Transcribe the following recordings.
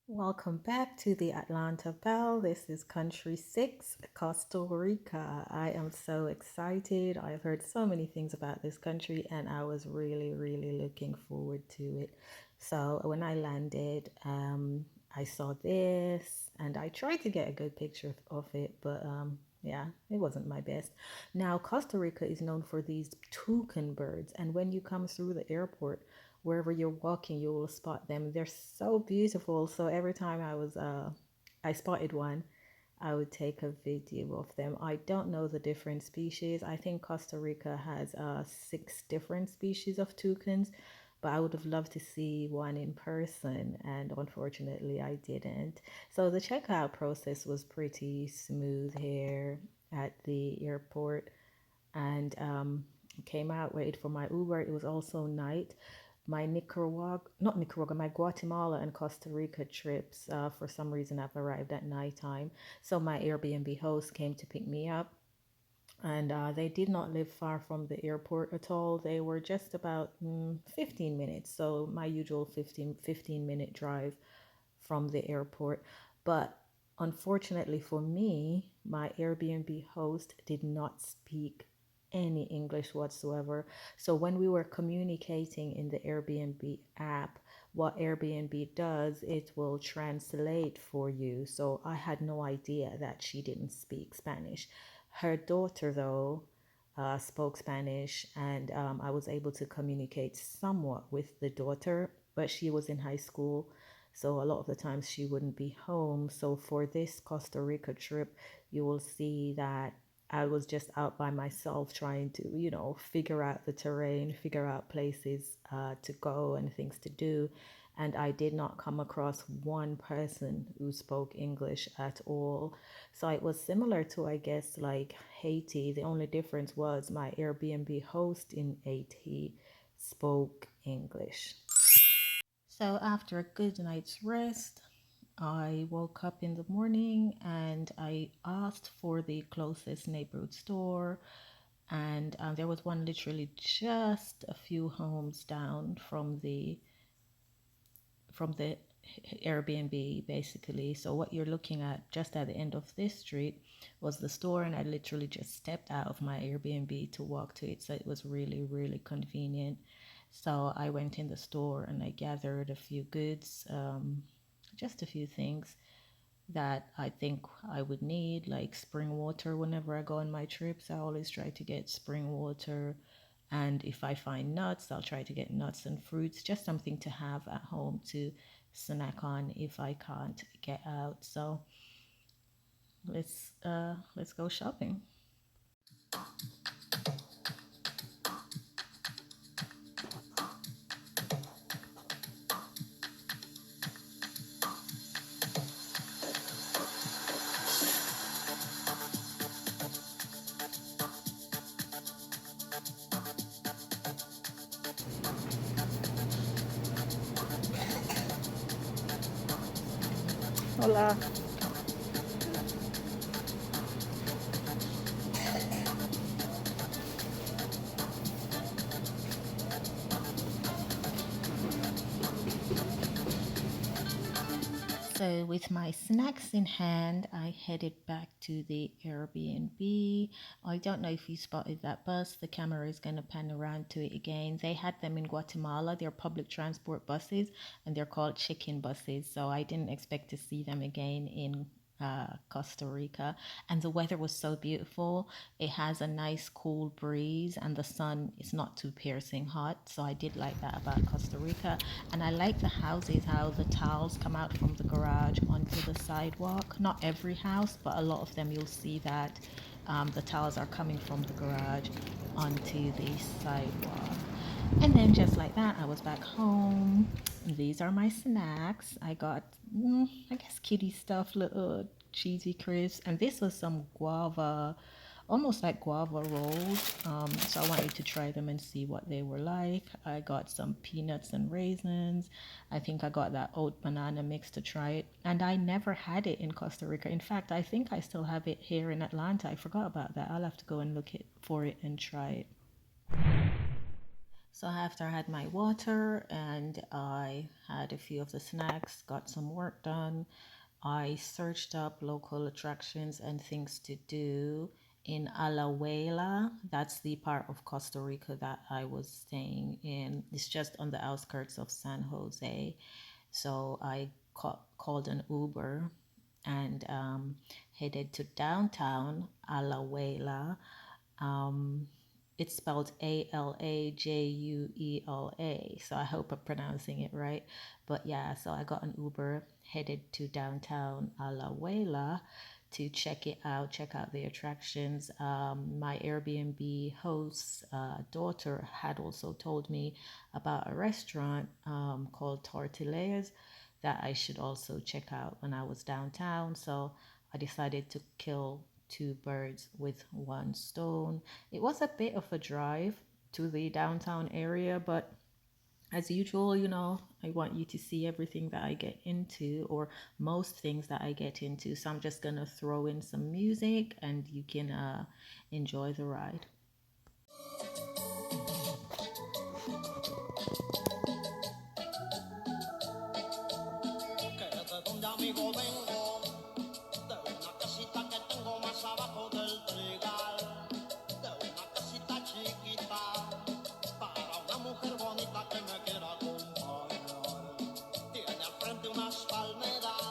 Welcome back to the Atlanta Belle. This is Country 6, Costa Rica. I am so excited. I've heard so many things about this country and I was really looking forward to it. So when I landed, I saw this and I tried to get a good picture of it, but yeah, it wasn't my best. Now, Costa Rica is known for these toucan birds, and when you come through the airport, wherever you're walking, you will spot them. They're so beautiful. So every time I spotted one, I would take a video of them. I don't know the different species. I think Costa Rica has six different species of toucans, but I would have loved to see one in person, and unfortunately, I didn't. So the checkout process was pretty smooth here at the airport, and came out, waited for my Uber. It was also night. My not Nicaragua, my Guatemala and Costa Rica trips, for some reason, I've arrived at nighttime. So my Airbnb host came to pick me up, and they did not live far from the airport at all. They were just about 15 minutes. So my usual fifteen minute drive from the airport. But unfortunately for me, my Airbnb host did not speak any English whatsoever. So when we were communicating in the Airbnb app, what Airbnb does, it will translate for you. So I had no idea that she didn't speak Spanish. Her daughter, though, spoke Spanish, and I was able to communicate somewhat with the daughter, but she was in high school, so a lot of the times she wouldn't be home. So for this Costa Rica trip, you will see that I was just out by myself trying to, figure out the terrain, figure out places to go and things to do. And I did not come across one person who spoke English at all. So it was similar to, I guess, like Haiti. The only difference was my Airbnb host in Haiti spoke English. So after a good night's rest, I woke up in the morning and I asked for the closest neighborhood store, and there was one literally just a few homes down from the Airbnb, basically. So what you're looking at just at the end of this street was the store, and I literally just stepped out of my Airbnb to walk to it. So it was really convenient. So I went in the store and I gathered a few goods, just a few things that I think I would need, like spring water. Whenever I go on my trips, I always try to get spring water. And if I find nuts, I'll try to get nuts and fruits, just something to have at home to snack on if I can't get out. So let's go shopping. Hola. So, with my snacks in hand, I headed back to the Airbnb. I don't know if you spotted that bus. The camera is going to pan around to it again. They had them in Guatemala. They're public transport buses and they're called chicken buses. So, I didn't expect to see them again in Costa Rica, and the weather was so beautiful. It has a nice cool breeze, and the sun is not too piercing hot. So I did like that about Costa Rica, and I like the houses, how the tiles come out from the garage onto the sidewalk. Not every house, but a lot of them you'll see that the tiles are coming from the garage onto the sidewalk. And then just like that, I was back home. These are my snacks. I got, I guess, kitty stuff, little cheesy crisps. And this was some guava, almost like guava rolls. So I wanted to try them and see what they were like. I got some peanuts and raisins. I think I got that oat banana mix to try it. And I never had it in Costa Rica. In fact, I think I still have it here in Atlanta. I forgot about that. I'll have to go and look it for it and try it. So after I had my water and I had a few of the snacks, got some work done, I searched up local attractions and things to do in Alajuela. That's the part of Costa Rica that I was staying in. It's just on the outskirts of San Jose. So I called an Uber and headed to downtown Alajuela. Um, it's spelled Alajuela. So I hope I'm pronouncing it right. But yeah, so I got an Uber headed to downtown Alajuela to check it out, check out the attractions. My Airbnb host's daughter had also told me about a restaurant called Tortillas that I should also check out when I was downtown. So I decided to kill two birds with one stone. It was a bit of a drive to the downtown area, but as usual, I want you to see everything that I get into, or most things that I get into. So I'm just gonna throw in some music and you can enjoy the ride. Que de donde amigo vengo, de una casita que tengo más abajo del trigal, de una casita chiquita, para una mujer bonita que me quiera acompañar. Tiene al frente unas palmeras,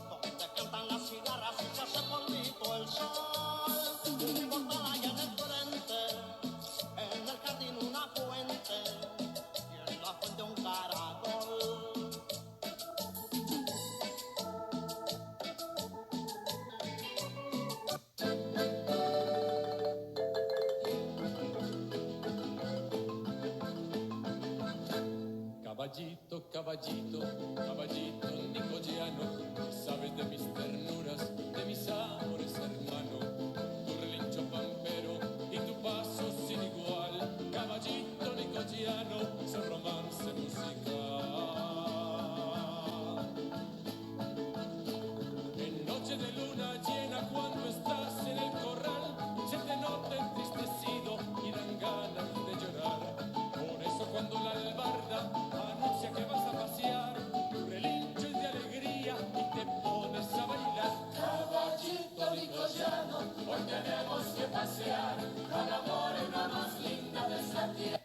donde cantan las cigarras y se hace polvito el sol. Un portal allá en el frente, en el jardín una fuente, y en la fuente un caracol. Caballito, caballito, caballito nicodiano, sabes de mis ternuras, de mis amores, hermano. Tu relincho pampero y tu paso sin igual, caballito nicodiano, es romance musical. En noche de luna llena cuando estás en el corral, se te nota entristecido y dan ganas de llorar. Por eso cuando la albarda anuncia que vas a pasear, tu relincho es de alegría y te pones a bailar. Caballito nicoyano, hoy tenemos que pasear, al amor en la más linda de esta tierra.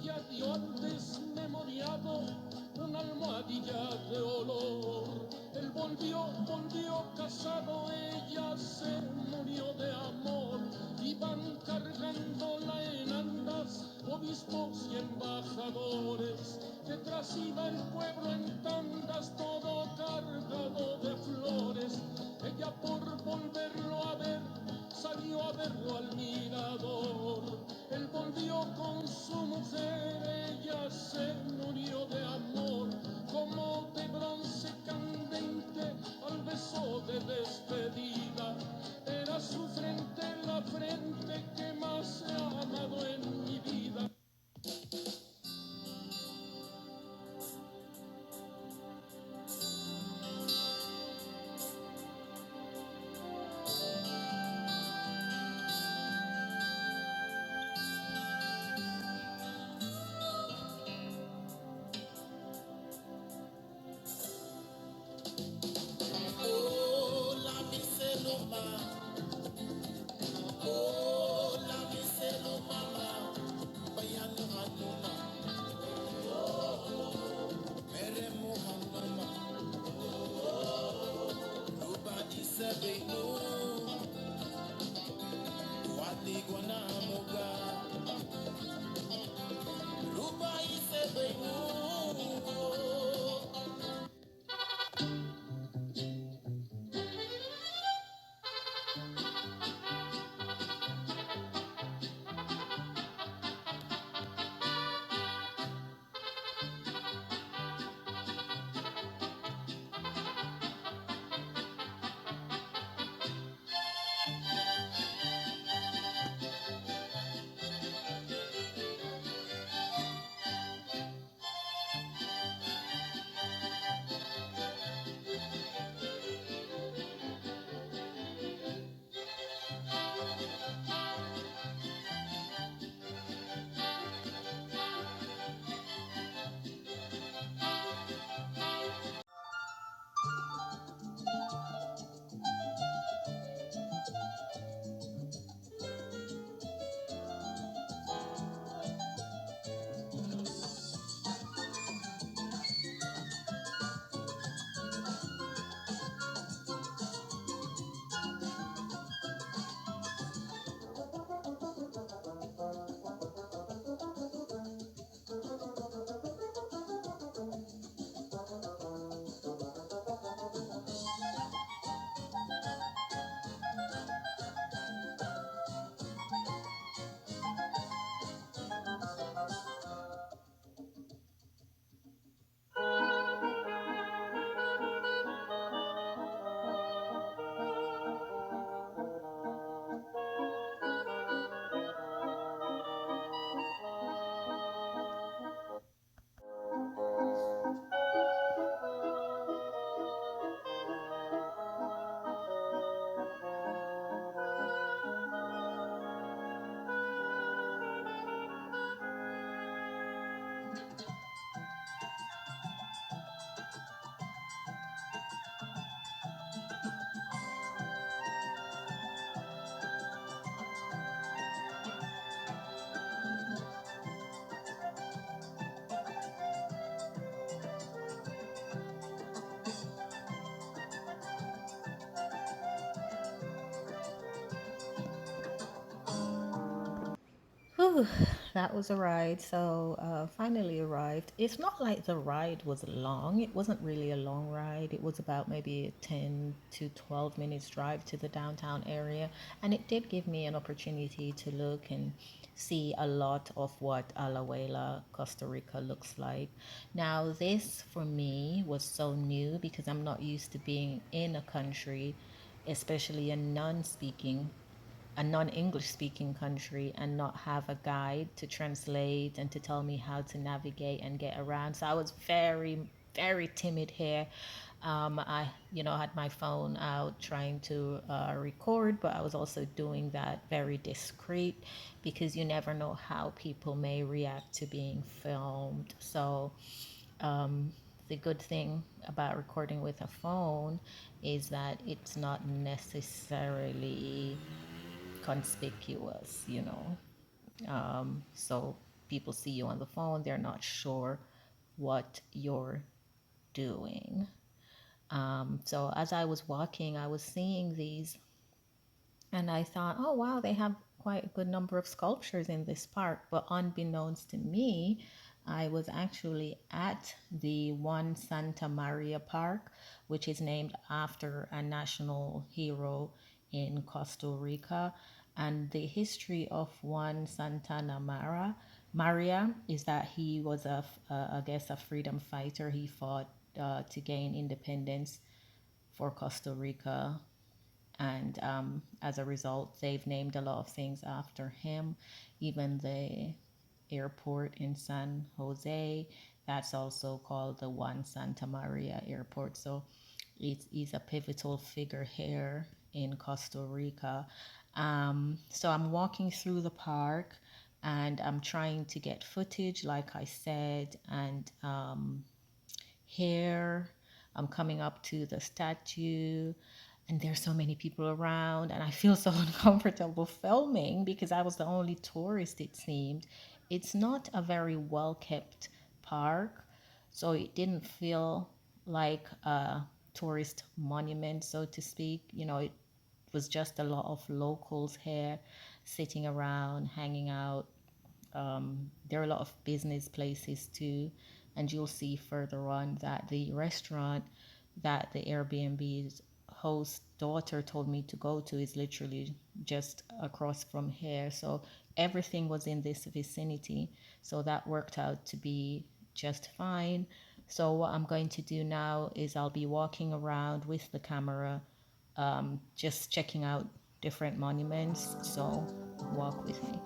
ella dio al desmemoriado una almohadilla de olor. Él volvió casado, ella se murió de amor. Iban cargándola en andas, obispos y embajadores. Detrás iba el pueblo en tandas, todo cargado de flores. Ella por volverlo a ver, salió a verlo al mirador. Él volvió con su mujer, ella se murió de amor. Como de bronce candente al beso de despedida, era su frente la frente que más he amado en mi vida. Oh, la miseloma, oh, la miseloma, bayanu hanuma, mere muhanuma, luba isabenu, wali gwana moga, luba isabenu. Whew, that was a ride. So finally arrived. It's not like the ride was long. It wasn't really a long ride. It was about maybe a 10 to 12 minutes drive to the downtown area. And it did give me an opportunity to look and see a lot of what Alajuela, Costa Rica looks like. Now, this for me was so new because I'm not used to being in a country, especially a non-English speaking country, and not have a guide to translate and to tell me how to navigate and get around. So I was very, very timid here. I, had my phone out trying to record, but I was also doing that very discreet because you never know how people may react to being filmed. So the good thing about recording with a phone is that it's not necessarily conspicuous. So people see you on the phone, they're not sure what you're doing. So as I was walking, I was seeing these, and I thought, oh, wow, they have quite a good number of sculptures in this park. But unbeknownst to me, I was actually at the One Santa Maria Park, which is named after a national hero in Costa Rica. And the history of One Santana Maria is that he was I guess, a freedom fighter. He fought to gain independence for Costa Rica, and as a result, they've named a lot of things after him. Even the airport in San Jose, that's also called the One Santa Maria Airport. So he's a pivotal figure here in Costa Rica. So I'm walking through the park and I'm trying to get footage, like I said, and here I'm coming up to the statue, and there's so many people around, and I feel so uncomfortable filming because I was the only tourist, it seemed. It's not a very well kept park, so it didn't feel like a tourist monument, so to speak. It was just a lot of locals here sitting around, hanging out. There are a lot of business places too, and you'll see further on that the restaurant that the Airbnb's host daughter told me to go to is literally just across from here. So everything was in this vicinity. So that worked out to be just fine. So what I'm going to do now is I'll be walking around with the camera, just checking out different monuments. So walk with me.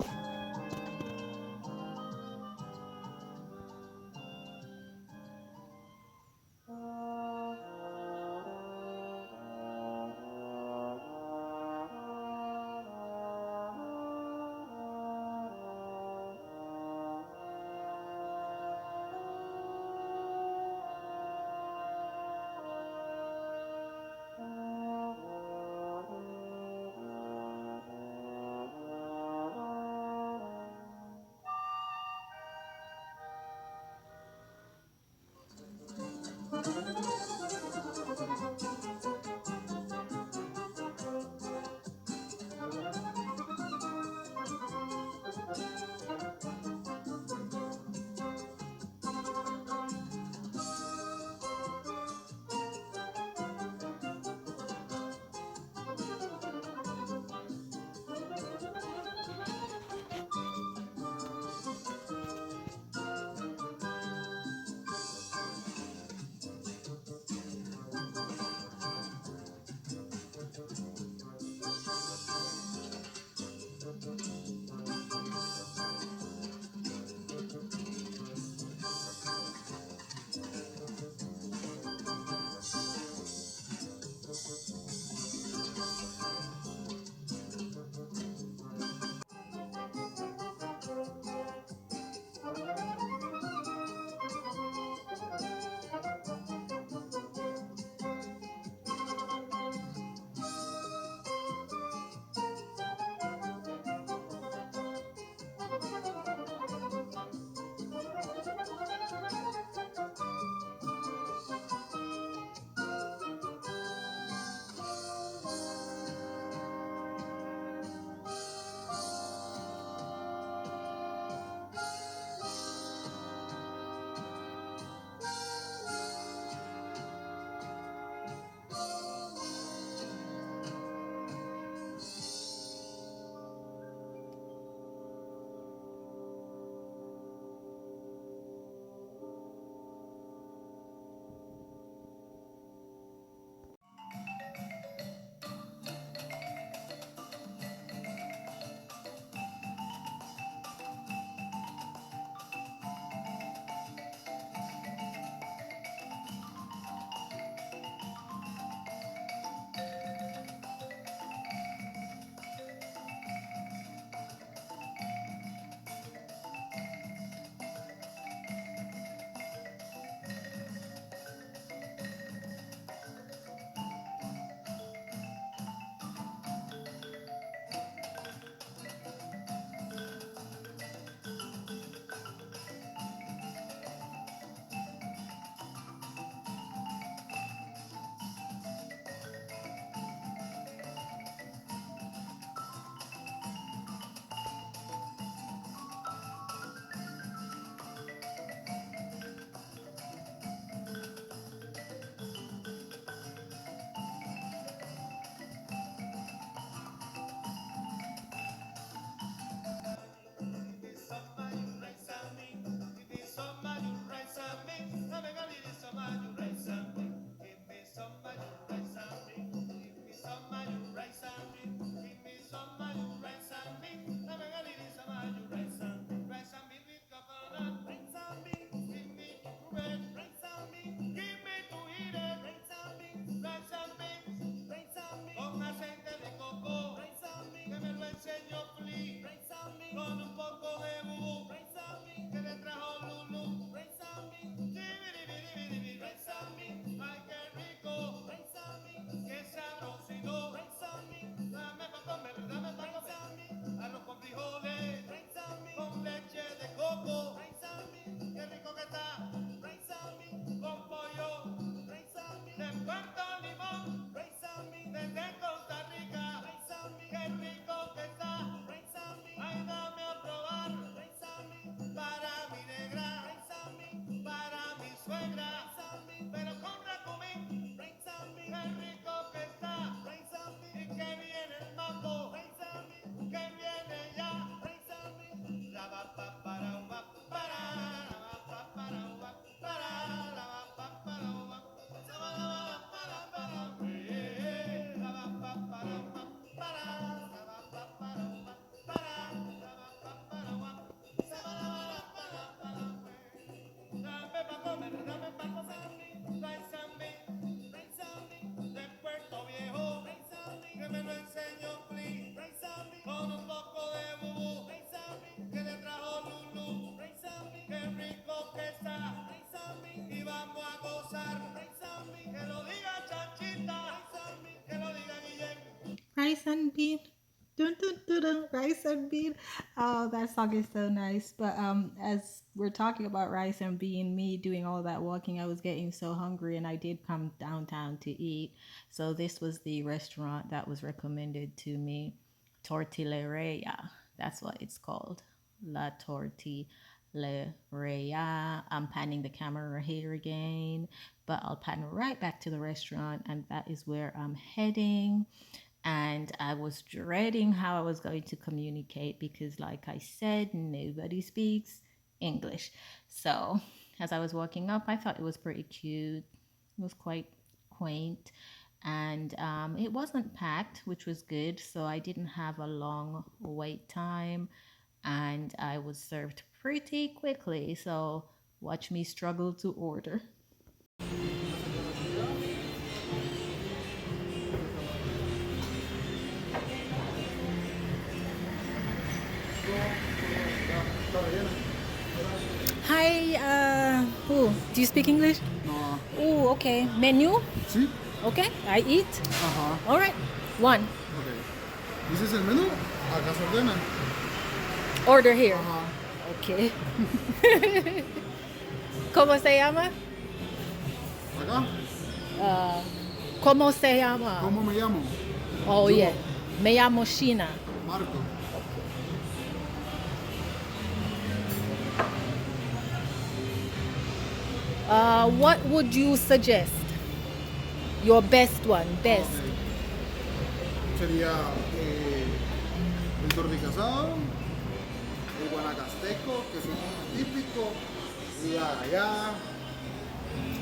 rice and bean. Dun, dun, dun, dun, rice and bean. Oh, that song is so nice. But as we're talking about rice and bean, me doing all that walking, I was getting so hungry, and I did come downtown to eat. So this was the restaurant that was recommended to me, Tortilleria. That's what it's called, La Tortilleria. I'm panning the camera here again, but I'll pan right back to the restaurant, and that is where I'm heading. And I was dreading how I was going to communicate because, like I said, nobody speaks English. So, as I was walking up, I thought it was pretty cute. It was quite quaint, and it wasn't packed, which was good. So, I didn't have a long wait time, and I was served pretty quickly. So, watch me struggle to order. Hi, do you speak English? No. Oh, okay. Menu? Sí. Okay, I eat. Ajá. All right, one. Ok. ¿Dices el menú? Acá se ordena. Order here. Ajá. Okay. ¿Cómo se llama? Acá. ¿Cómo se llama? ¿Cómo me llamo? Oh, yeah. Me llamo Shina. Marco. What would you suggest? Your best one, best. Ok. Sería el torticasado, el guanacasteco, que es un típico, la gallada,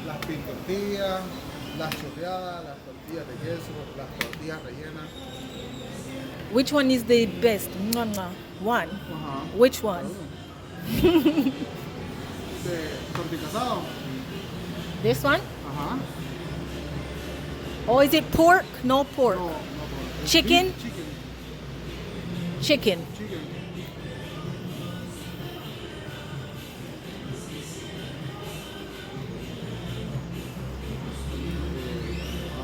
las pintortillas, las chorreadas, las tortillas de queso, las tortillas rellenas. Which one is the best? Mwah, mwah. One. Ajá. Which one? De torticasado. This one? Ajá. Or is it pork? No pork. No, no, no. Chicken? Chicken. Chicken. Chicken.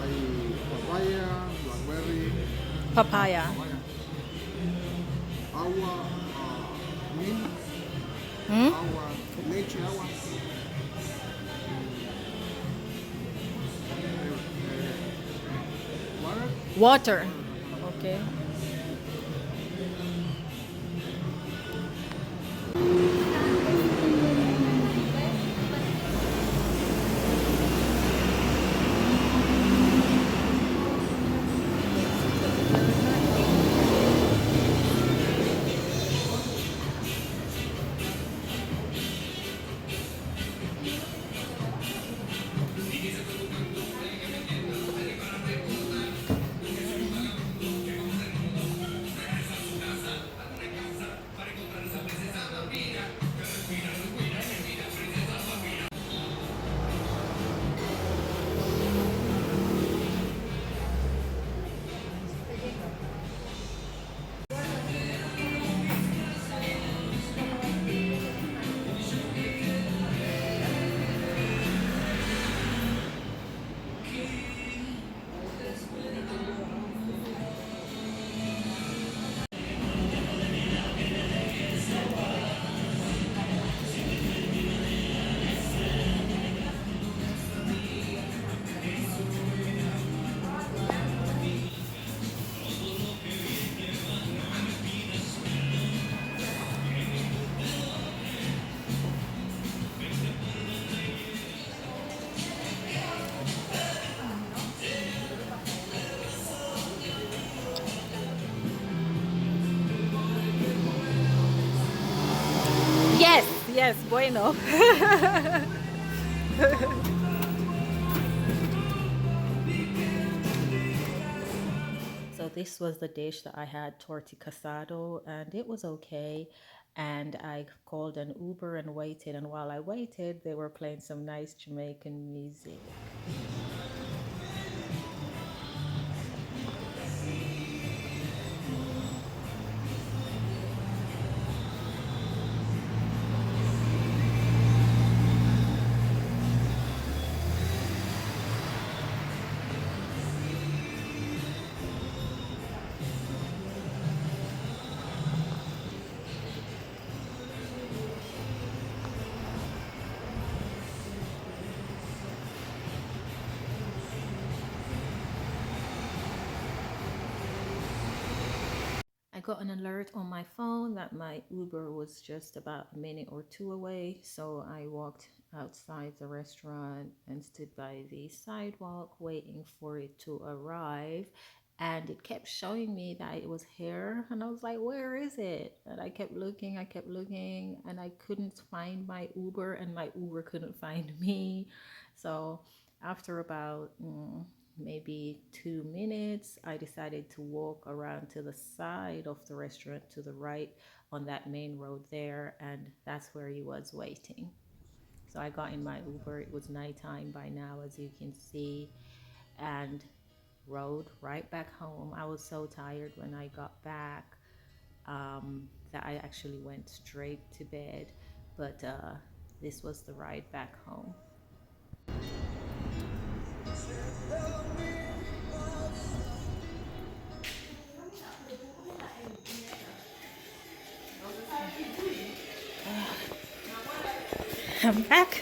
Hay papaya, blackberry, Papaya. agua, milk, Hmm? agua, leche, agua. Water. Water. Okay. Yes, yes, bueno. So this was the dish that I had, torti casado, and it was okay. And I called an Uber and waited. And while I waited, they were playing some nice Jamaican music. got an alert on my phone that my Uber was just about a minute or two away. So I walked outside the restaurant and stood by the sidewalk waiting for it to arrive. And it kept showing me that it was here. And I was like, where is it? And I kept looking, and I couldn't find my Uber, and my Uber couldn't find me. So after about maybe 2 minutes, I decided to walk around to the side of the restaurant to the right on that main road there, and that's where he was waiting. So I got in my Uber. It was nighttime by now, as you can see, and rode right back home. I was so tired when I got back that I actually went straight to bed, but this was the ride back home. I'm back.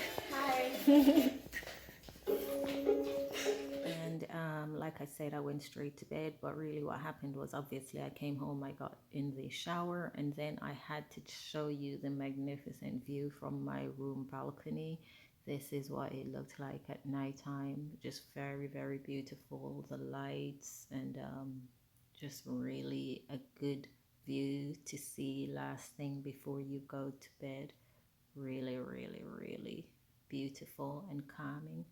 And like I said, I went straight to bed. But really, what happened was obviously I came home, I got in the shower, and then I had to show you the magnificent view from my room balcony. This is what it looked like at nighttime. Just very, very beautiful. The lights, and just really a good view to see last thing before you go to bed. Really, really, really beautiful and calming.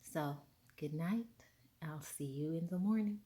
So, good night. I'll see you in the morning.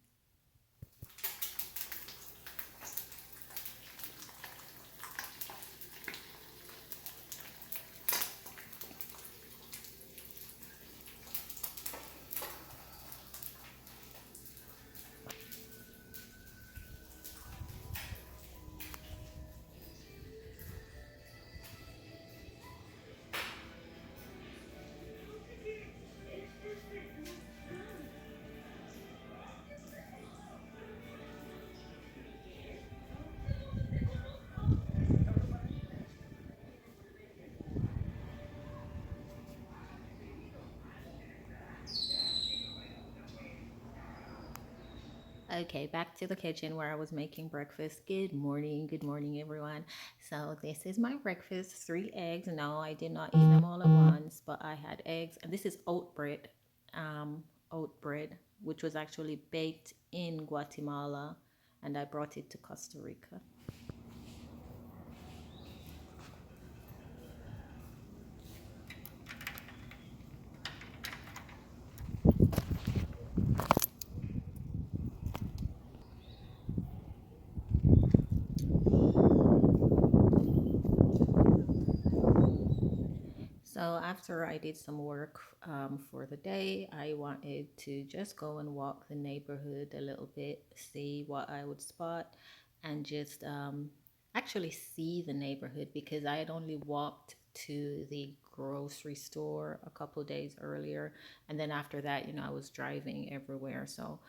Okay, back to the kitchen where I was making breakfast. Good morning, everyone. So, this is my breakfast: 3 eggs. No, I did not eat them all at once, but I had eggs, and this is oat bread, which was actually baked in Guatemala, and I brought it to Costa Rica. So after I did some work for the day, I wanted to just go and walk the neighborhood a little bit, see what I would spot, and just actually see the neighborhood, because I had only walked to the grocery store a couple days earlier, and then after that, I was driving everywhere. So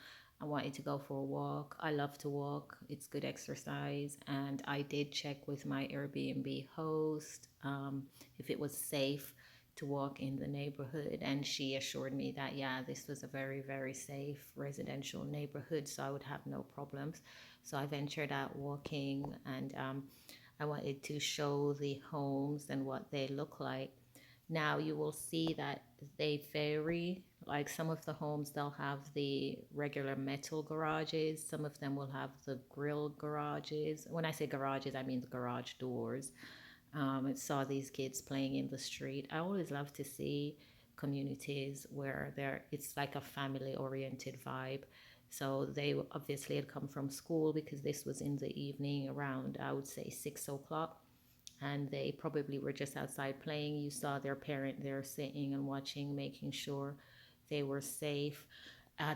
I wanted to go for a walk. I love to walk, it's good exercise. And I did check with my Airbnb host if it was safe to walk in the neighborhood. And she assured me that, yeah, this was a very, very safe residential neighborhood, so I would have no problems. So I ventured out walking, and I wanted to show the homes and what they look like. Now you will see that they vary. Like some of the homes, they'll have the regular metal garages. Some of them will have the grill garages. When I say garages, I mean the garage doors. I saw these kids playing in the street. I always love to see communities where it's like a family oriented vibe. So they obviously had come from school, because this was in the evening around, I would say, 6 o'clock, and they probably were just outside playing. You saw their parent there sitting and watching, making sure they were safe.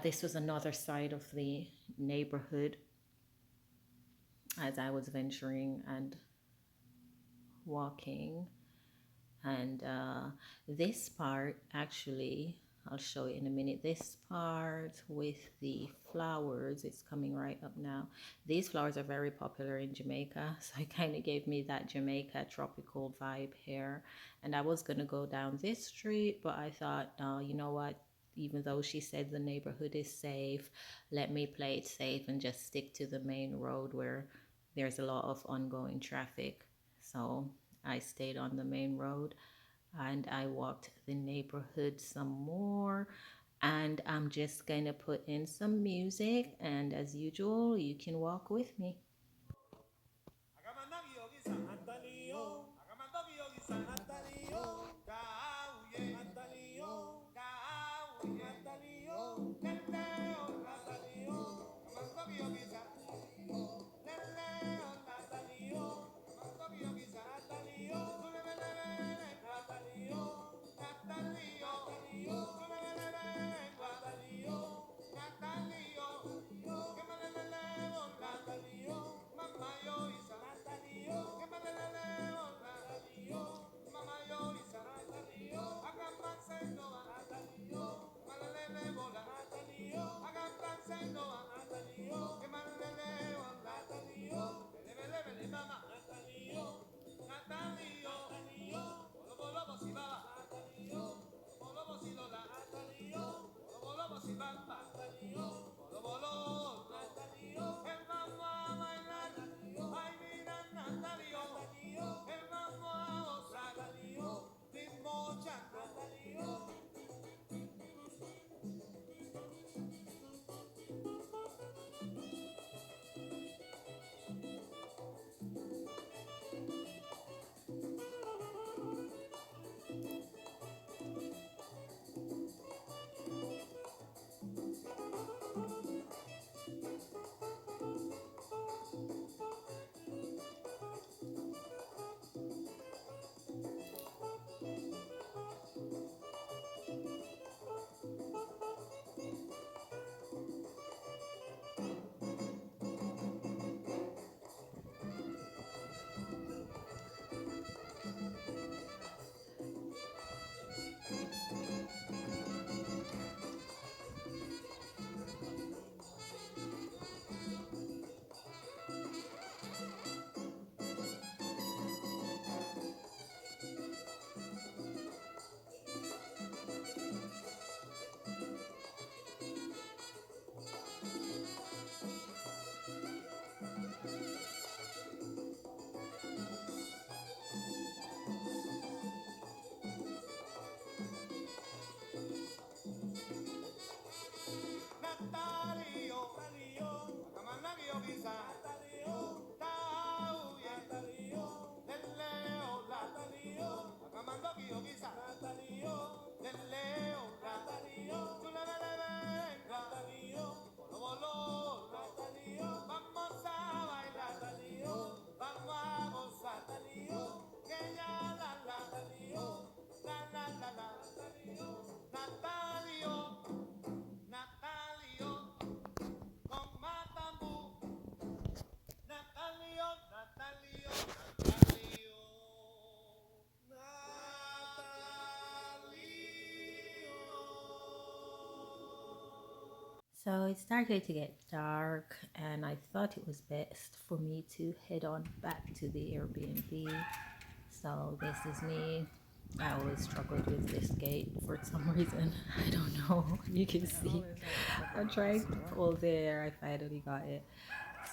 This was another side of the neighborhood as I was venturing and walking. And this part, actually, I'll show you in a minute. This part with the flowers, it's coming right up now. These flowers are very popular in Jamaica, so it kind of gave me that Jamaica tropical vibe here. And I was going to go down this street, but I thought, no, you know what? Even though she said the neighborhood is safe, let me play it safe and just stick to the main road where there's a lot of ongoing traffic. So I stayed on the main road and I walked the neighborhood some more. And I'm just gonna put in some music, and as usual, you can walk with me. So it started to get dark, and I thought it was best for me to head on back to the Airbnb. So this is me. I always struggled with this gate for some reason. I don't know. You can see I'm trying to pull there. I finally got it.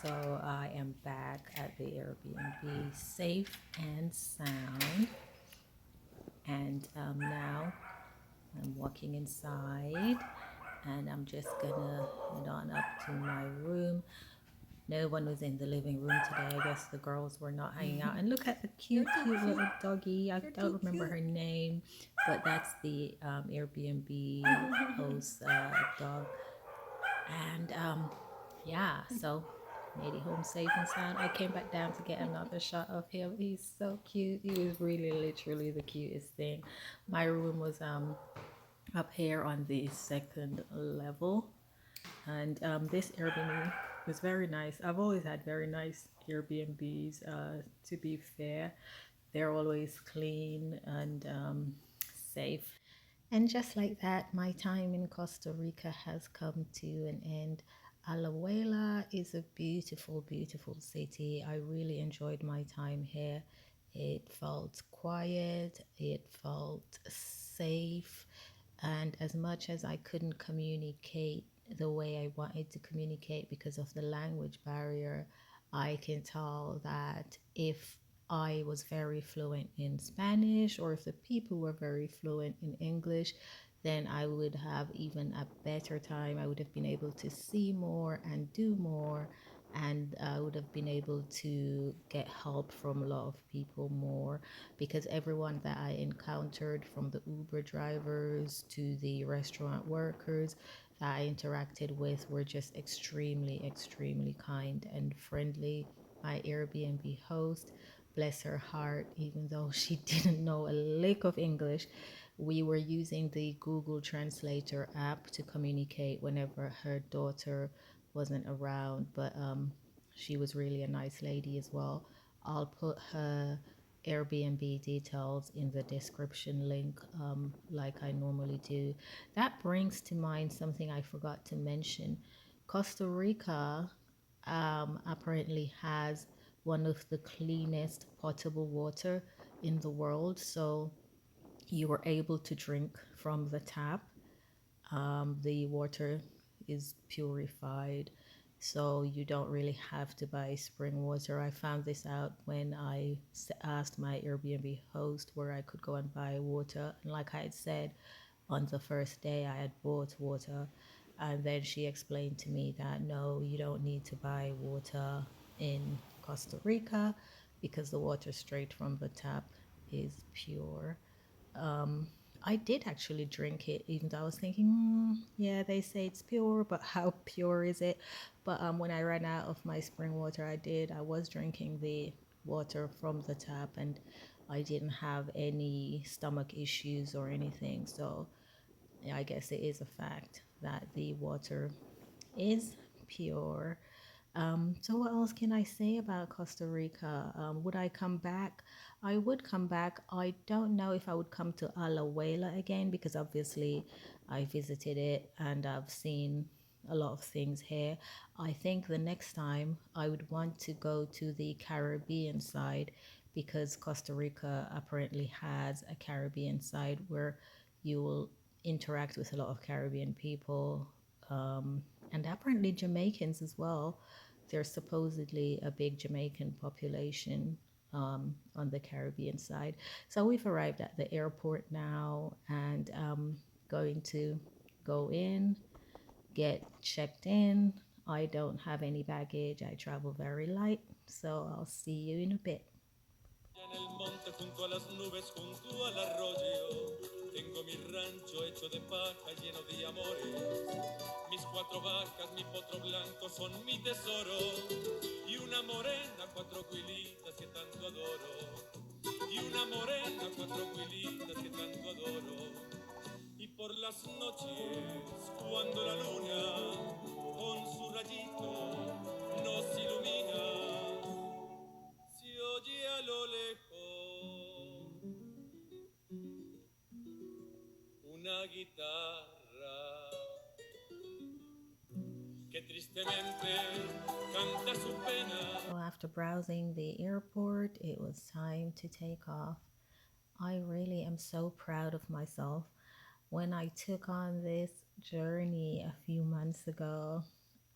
So I am back at the Airbnb, safe and sound. And now I'm walking inside, and I'm just gonna head on up to my room. No one was in the living room today. I guess the girls were not hanging out. And look at the cute, cute little doggy. I don't remember her name, but that's the Airbnb host dog. And yeah, so made it home safe and sound. I came back down to get another shot of him. He's so cute. He was really literally the cutest thing. My room was up here on the second level, and this Airbnb was very nice. I've always had very nice Airbnbs. To be fair, they're always clean and safe. And just like that, my time in Costa Rica has come to an end. Alajuela is a beautiful, beautiful city. I really enjoyed my time here. It felt quiet, it felt safe, and as much as I couldn't communicate the way I wanted to communicate because of the language barrier, I can tell that if I was very fluent in Spanish or if the people were very fluent in English, then I would have even a better time. I would have been able to see more and do more, and I would have been able to get help from a lot of people more because everyone that I encountered, from the Uber drivers to the restaurant workers that I interacted with, were just extremely, extremely kind and friendly. My Airbnb host, bless her heart, even though she didn't know a lick of English, we were using the Google Translator app to communicate whenever her daughter wasn't around. But she was really a nice lady as well. I'll put her Airbnb details in the description link, like I normally do. That brings to mind something I forgot to mention. Costa Rica apparently has one of the cleanest potable water in the world. So you were able to drink from the tap. The water is purified, so you don't really have to buy spring water. I found this out when I asked my Airbnb host where I could go and buy water. And like I had said, on the first day, I had bought water. And then she explained to me that no, you don't need to buy water in Costa Rica because the water straight from the tap is pure. um, I did actually drink it, even though I was thinking, yeah, they say it's pure, but how pure is it? But when I ran out of my spring water, I was drinking the water from the tap, and I didn't have any stomach issues or anything. So yeah, I guess it is a fact that the water is pure. So what else can I say about Costa Rica? Would I come back? I would come back. I don't know if I would come to Alajuela again because obviously I visited it and I've seen a lot of things here. I think the next time I would want to go to the Caribbean side because Costa Rica apparently has a Caribbean side where you will interact with a lot of Caribbean people, and apparently Jamaicans as well. There's supposedly a big Jamaican population on the Caribbean side. So we've arrived at the airport now and going to go in, get checked in. I don't have any baggage. I travel very light. So I'll see you in a bit. En el monte junto a las nubes, junto al arroyo, tengo mi rancho hecho de paja lleno de amores. Mis cuatro vacas, mi potro blanco son mi tesoro. Y una morena, cuatro cuilitas que tanto adoro. Y una morena, cuatro cuilitas que tanto adoro. Y por las noches, cuando la luna con su rayito nos ilumina, se oye a lo lejos una guitarra que tristemente canta su pena. So after browsing the airport, it was time to take off. I really am so proud of myself. When I took on this journey a few months ago,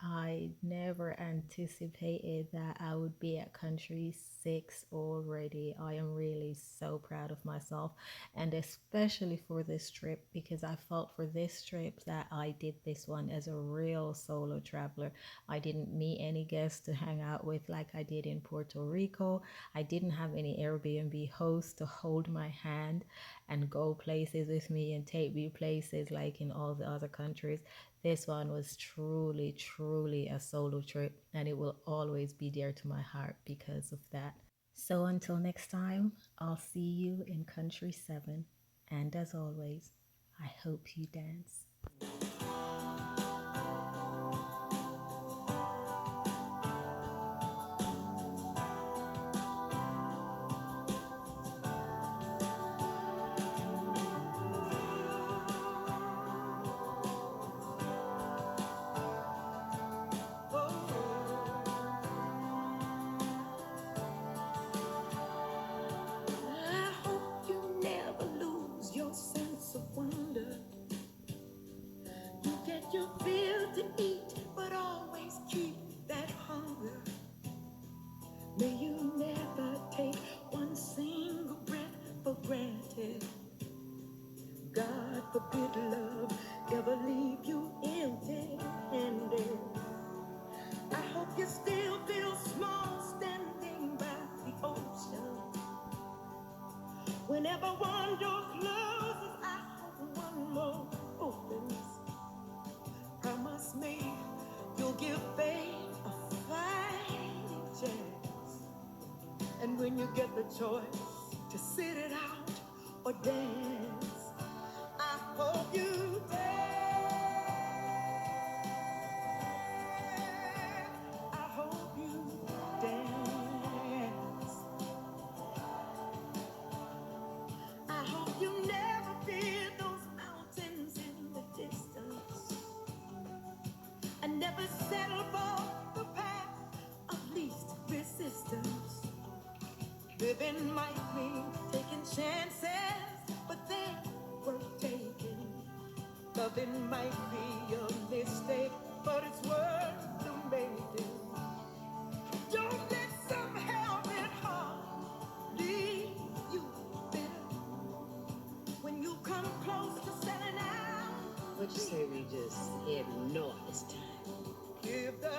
I never anticipated that I would be at country six already. I am really so proud of myself, and especially for this trip because I felt for this trip that I did this one as a real solo traveler. I didn't meet any guests to hang out with like I did in Puerto Rico. I didn't have any Airbnb hosts to hold my hand and go places with me and take me places like in all the other countries. This one was truly, truly a solo trip, and it will always be dear to my heart because of that. So until next time, I'll see you in Country 7. And as always, I hope you dance. I hope you never lose your sense of wonder. You get Whenever one door closes, I hope one more opens. Promise me you'll give faith a fighting chance. And when you get the choice to sit it out or dance, I hope you dance. I hope you dance. I hope you never fear those mountains in the distance. And never settle for the path of least resistance. Living might mean taking chances, but they're worth taking. Loving might be a mistake, but it's worth the making. Don't let some helping heart leave you bitter when you come close to selling out. What you say we just head north this time? Give the